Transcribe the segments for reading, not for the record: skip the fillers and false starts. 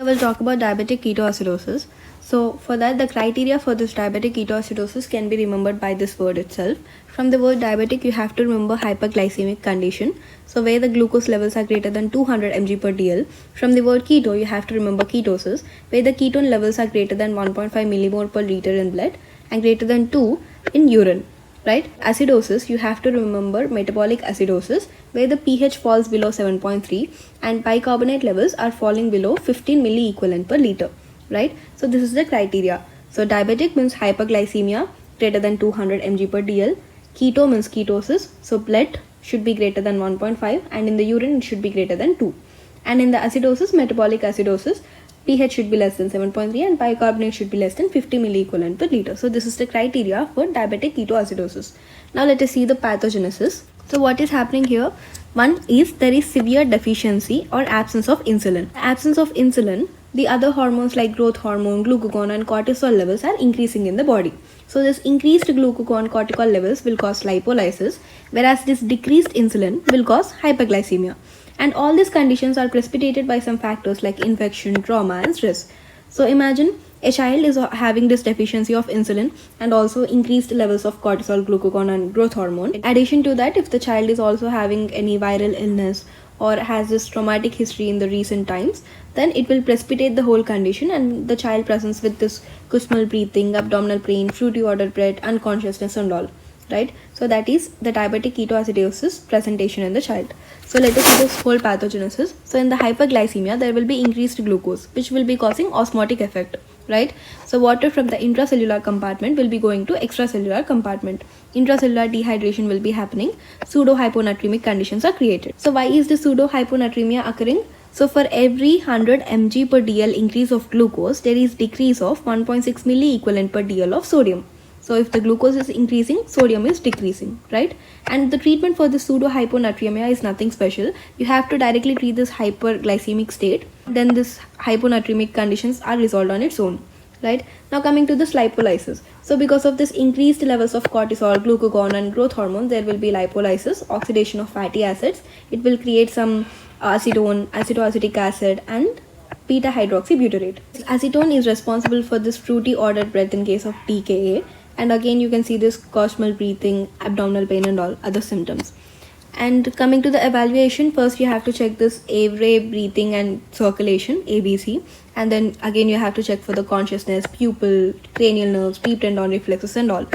I will talk about diabetic ketoacidosis. So for that, the criteria for this diabetic ketoacidosis can be remembered by this word itself. From the word diabetic, you have to remember hyperglycemic condition. So where the glucose levels are greater than 200 mg per dl. From the word keto, you have to remember ketosis, where the ketone levels are greater than 1.5 millimole per liter in blood and greater than 2 in urine. Right? Acidosis, you have to remember metabolic acidosis, where the pH falls below 7.3 and bicarbonate levels are falling below 15 milliequivalent per liter. Right? So this is the criteria. So diabetic means hyperglycemia greater than 200 mg per dl. Keto means ketosis. So blood should be greater than 1.5 and in the urine it should be greater than 2. And in the acidosis, metabolic acidosis, pH should be less than 7.3 and bicarbonate should be less than 50 milliequivalent per liter. So this is the criteria for diabetic ketoacidosis. Now let us see the pathogenesis. So what is happening here? One is there is severe deficiency or absence of insulin. Absence of insulin, the other hormones like growth hormone, glucagon and cortisol levels are increasing in the body. So this increased glucagon cortisol levels will cause lipolysis, whereas this decreased insulin will cause hyperglycemia. And all these conditions are precipitated by some factors like infection, trauma and stress. So imagine a child is having this deficiency of insulin and also increased levels of cortisol, glucagon and growth hormone. In addition to that, if the child is also having any viral illness or has this traumatic history in the recent times, then it will precipitate the whole condition and the child presents with this gustmal breathing, abdominal pain, fruity water breath, unconsciousness and all. Right? So that is the diabetic ketoacidosis presentation in the child. So let us see this whole pathogenesis. So in the hyperglycemia, there will be increased glucose, which will be causing osmotic effect. Right? So water from the intracellular compartment will be going to extracellular compartment. Intracellular dehydration will be happening. Pseudo-hyponatremic conditions are created. So why is the pseudo-hyponatremia occurring? So for every 100 mg per dl increase of glucose, there is decrease of 1.6 milliequivalent per dl of sodium. So if the glucose is increasing, sodium is decreasing, right? And the treatment for the pseudo-hyponatremia is nothing special. You have to directly treat this hyperglycemic state. Then this hyponatremic conditions are resolved on its own, right? Now coming to this lipolysis. So because of this increased levels of cortisol, glucagon and growth hormone, there will be lipolysis, oxidation of fatty acids. It will create some acetone, acetoacetic acid and beta hydroxybutyrate. Acetone is responsible for this fruity ordered breath in case of DKA. And again, you can see this gustmal breathing, abdominal pain and all other symptoms. And coming to the evaluation, first you have to check this airway, breathing and circulation, ABC. And then again, you have to check for the consciousness, pupil, cranial nerves, deep tendon reflexes and all.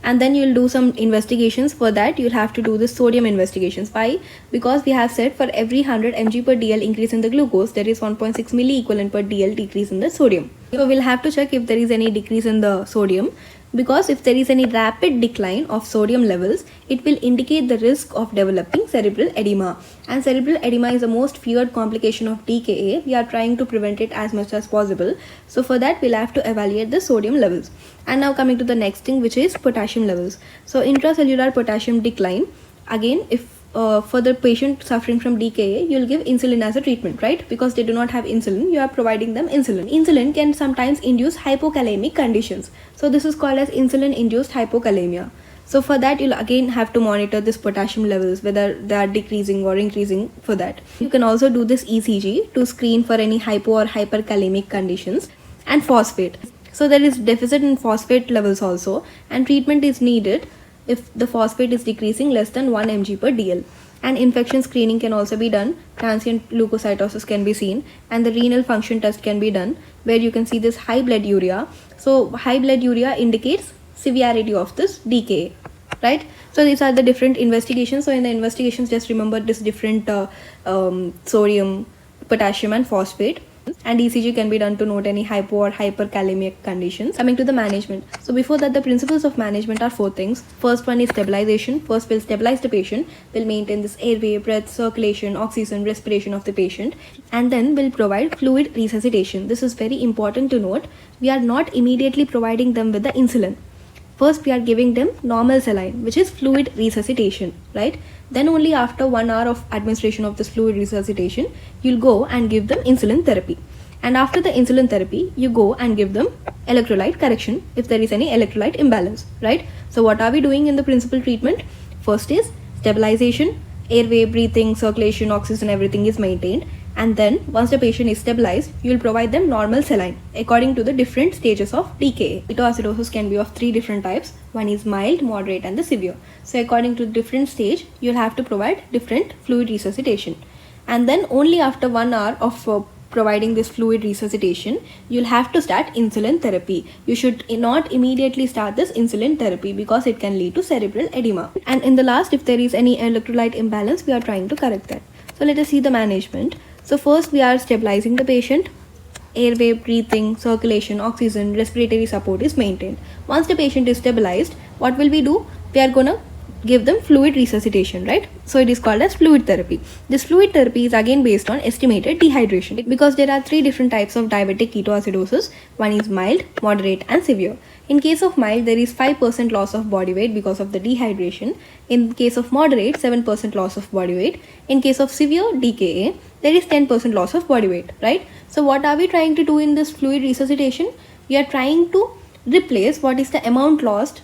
And then you'll do some investigations. For that, you'll have to do the sodium investigations. Why? Because we have said for every 100 mg per dl increase in the glucose, there is 1.6 milliequivalent per dl decrease in the sodium. So we'll have to check if there is any decrease in the sodium. Because if there is any rapid decline of sodium levels, it will indicate the risk of developing cerebral edema. And cerebral edema is the most feared complication of DKA. We are trying to prevent it as much as possible. So for that, we'll have to evaluate the sodium levels. And now coming to the next thing, which is potassium levels. So intracellular potassium decline. Again, if for the patient suffering from DKA, you'll give insulin as a treatment, right? Because they do not have insulin, you are providing them insulin. Insulin can sometimes induce hypokalemic conditions. So this is called as insulin-induced hypokalemia. So for that, you'll again have to monitor this potassium levels, whether they are decreasing or increasing for that. You can also do this ECG to screen for any hypo or hyperkalemic conditions. And phosphate. So there is deficit in phosphate levels also, and treatment is needed if the phosphate is decreasing less than 1 mg per dl. And infection screening can also be done. Transient leukocytosis can be seen, and the renal function test can be done, where you can see this high blood urea. So high blood urea indicates severity of this DKA, right? So these are the different investigations. So in the investigations, just remember this different sodium, potassium and phosphate. And ECG can be done to note any hypo or hyperkalemic conditions. Coming to the management. So before that, the principles of management are 4 things. First one is stabilization. First, we'll stabilize the patient. We'll maintain this airway, breath, circulation, oxygen, respiration of the patient. And then we'll provide fluid resuscitation. This is very important to note. We are not immediately providing them with the insulin. First, we are giving them normal saline, which is fluid resuscitation, right? Then only after 1 hour of administration of this fluid resuscitation, you'll go and give them insulin therapy. And after the insulin therapy, you go and give them electrolyte correction if there is any electrolyte imbalance, right? So what are we doing in the principal treatment? First is stabilization, airway, breathing, circulation, oxygen, everything is maintained. And then once the patient is stabilized, you will provide them normal saline according to the different stages of DKA. Ketoacidosis can be of 3 different types. One is mild, moderate and the severe. So according to different stage, you'll have to provide different fluid resuscitation. And then only after 1 hour of providing this fluid resuscitation, you'll have to start insulin therapy. You should not immediately start this insulin therapy because it can lead to cerebral edema. And in the last, if there is any electrolyte imbalance, we are trying to correct that. So let us see the management. So first we are stabilizing the patient. Airway, breathing, circulation, oxygen, respiratory support is maintained. Once the patient is stabilized, what will we do? We are gonna give them fluid resuscitation, right? So it is called as fluid therapy. This fluid therapy is again based on estimated dehydration because there are 3 different types of diabetic ketoacidosis. One is mild, moderate and severe. In case of mild, there is 5% loss of body weight because of the dehydration. In case of moderate, 7% loss of body weight. In case of severe DKA, there is 10% loss of body weight, right? So what are we trying to do in this fluid resuscitation? We are trying to replace what is the amount lost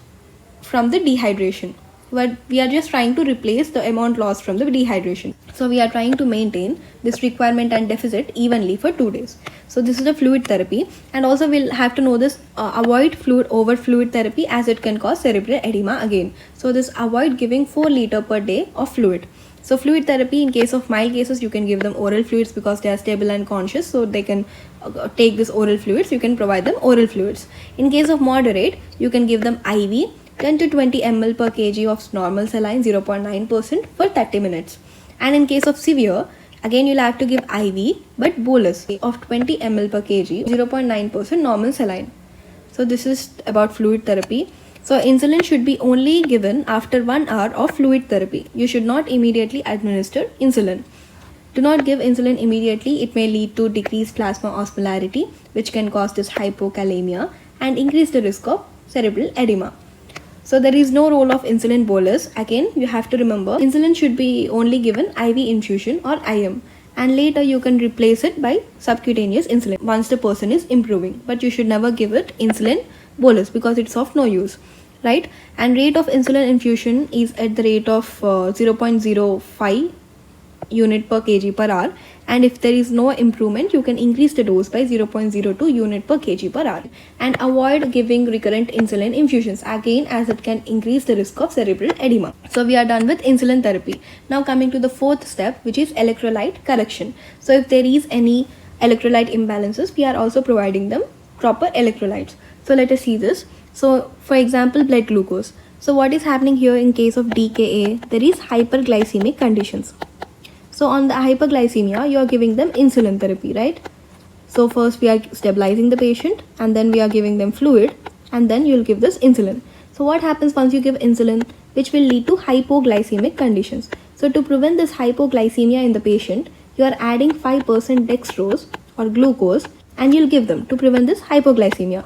from the dehydration. But we are just trying to replace the amount lost from the dehydration. So we are trying to maintain this requirement and deficit evenly for 2 days. So this is the fluid therapy, and also we'll have to know this avoid fluid over fluid therapy as it can cause cerebral edema again. So this avoid giving 4 liters per day of fluid. So fluid therapy, in case of mild cases, you can give them oral fluids because they are stable and conscious, so they can take this oral fluids. You can provide them oral fluids. In case of moderate, you can give them IV 10 to 20 ml per kg of normal saline 0.9% for 30 minutes. And in case of severe, again you'll have to give IV but bolus of 20 ml per kg 0.9% normal saline. So this is about fluid therapy. So insulin should be only given after 1 hour of fluid therapy. You should not immediately administer insulin. Do not give insulin immediately. It may lead to decreased plasma osmolarity, which can cause this hypokalemia and increase the risk of cerebral edema. So there is no role of insulin bolus. Again, you have to remember insulin should be only given IV infusion or IM, and later you can replace it by subcutaneous insulin once the person is improving. But you should never give it insulin bolus because it's of no use, right? And rate of insulin infusion is at the rate of 0.05 unit per kg per hour, and if there is no improvement, you can increase the dose by 0.02 unit per kg per hour. And avoid giving recurrent insulin infusions again, as it can increase the risk of cerebral edema. So we are done with insulin therapy. Now coming to the 4th step, which is electrolyte correction. So if there is any electrolyte imbalances, we are also providing them proper electrolytes. So let us see this. So for example, blood glucose. So what is happening here in case of DKA? There is hyperglycemic conditions. So on the hyperglycemia, you are giving them insulin therapy, right? So first we are stabilizing the patient, and then we are giving them fluid, and then you will give this insulin. So what happens once you give insulin, which will lead to hypoglycemic conditions? So to prevent this hypoglycemia in the patient, you are adding 5% dextrose or glucose, and you'll give them to prevent this hypoglycemia,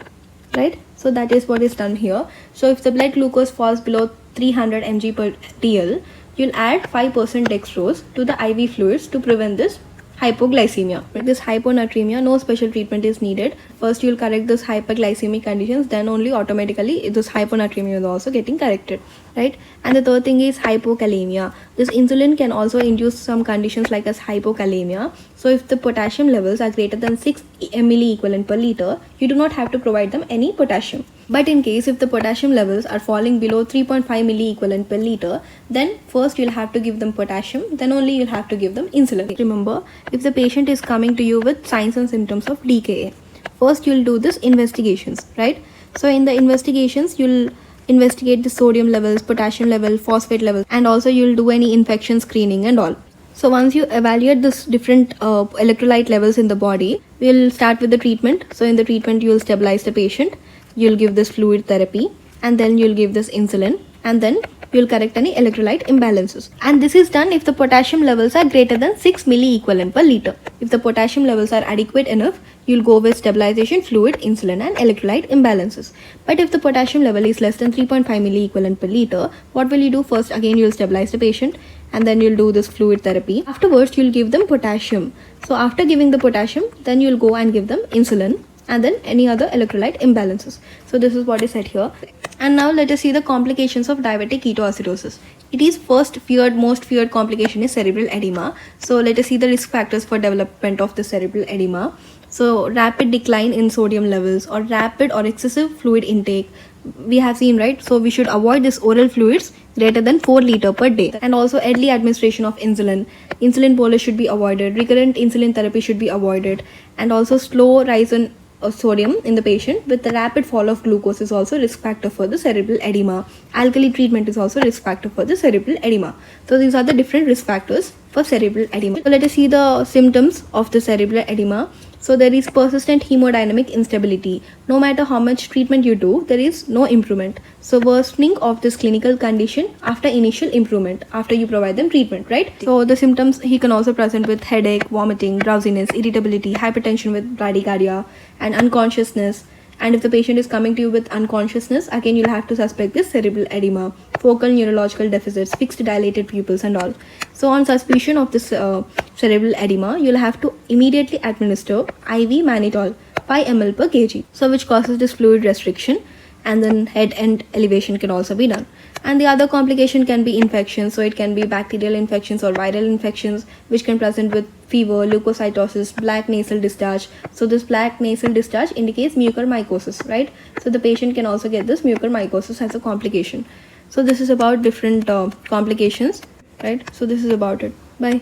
right? So that is what is done here. So if the blood glucose falls below 300 mg per dl, you'll add 5% dextrose to the IV fluids to prevent this hypoglycemia. With this hyponatremia, no special treatment is needed. First you'll correct this hyperglycemic conditions, then only automatically this hyponatremia is also getting corrected, right? And the third thing is hypokalemia. This insulin can also induce some conditions like as hypokalemia. So if the potassium levels are greater than 6 ml equivalent per liter, you do not have to provide them any potassium. But in case if the potassium levels are falling below 3.5 milli equivalent per liter, then first you'll have to give them potassium, then only you'll have to give them insulin. Remember, if the patient is coming to you with signs and symptoms of DKA, first you'll do this investigations, right? So in the investigations, you'll investigate the sodium levels, potassium level, phosphate level, and also you'll do any infection screening and all. So once you evaluate this different electrolyte levels in the body, we'll start with the treatment. So in the treatment, you'll stabilize the patient, you'll give this fluid therapy, and then you'll give this insulin, and then you'll correct any electrolyte imbalances. And this is done if the potassium levels are greater than 6 milli equivalent per liter. If the potassium levels are adequate enough, you'll go with stabilization, fluid, insulin, and electrolyte imbalances. But if the potassium level is less than 3.5 milli equivalent per liter, what will you do? First, again, you'll stabilize the patient, and then you'll do this fluid therapy. Afterwards, you'll give them potassium. So after giving the potassium, then you'll go and give them insulin, and then any other electrolyte imbalances. So this is what is said here. And now let us see the complications of diabetic ketoacidosis. It is most feared complication is cerebral edema. So let us see the risk factors for development of the cerebral edema. So rapid decline in sodium levels or rapid or excessive fluid intake, we have seen, right? So we should avoid this oral fluids greater than 4 liters per day, and also early administration of insulin bolus should be avoided, recurrent insulin therapy should be avoided, and also slow rise in sodium in the patient with the rapid fall of glucose is also risk factor for the cerebral edema. Alkali treatment is also risk factor for the cerebral edema. So these are the different risk factors for cerebral edema. So let us see the symptoms of the cerebral edema. So there is persistent hemodynamic instability. No matter how much treatment you do, there is no improvement. So worsening of this clinical condition after initial improvement, after you provide them treatment, right? So the symptoms, he can also present with headache, vomiting, drowsiness, irritability, hypertension with bradycardia, and unconsciousness. And if the patient is coming to you with unconsciousness, again you'll have to suspect this cerebral edema, focal neurological deficits, fixed dilated pupils and all. So on suspicion of this cerebral edema, you'll have to immediately administer IV mannitol 5 ml per kg, so which causes this fluid restriction, and then head end elevation can also be done. And the other complication can be infections, so it can be bacterial infections or viral infections which can present with fever, leukocytosis, black nasal discharge. So this black nasal discharge indicates mucormycosis, right? So the patient can also get this mucormycosis as a complication. So this is about different complications, right? So this is about it. Bye.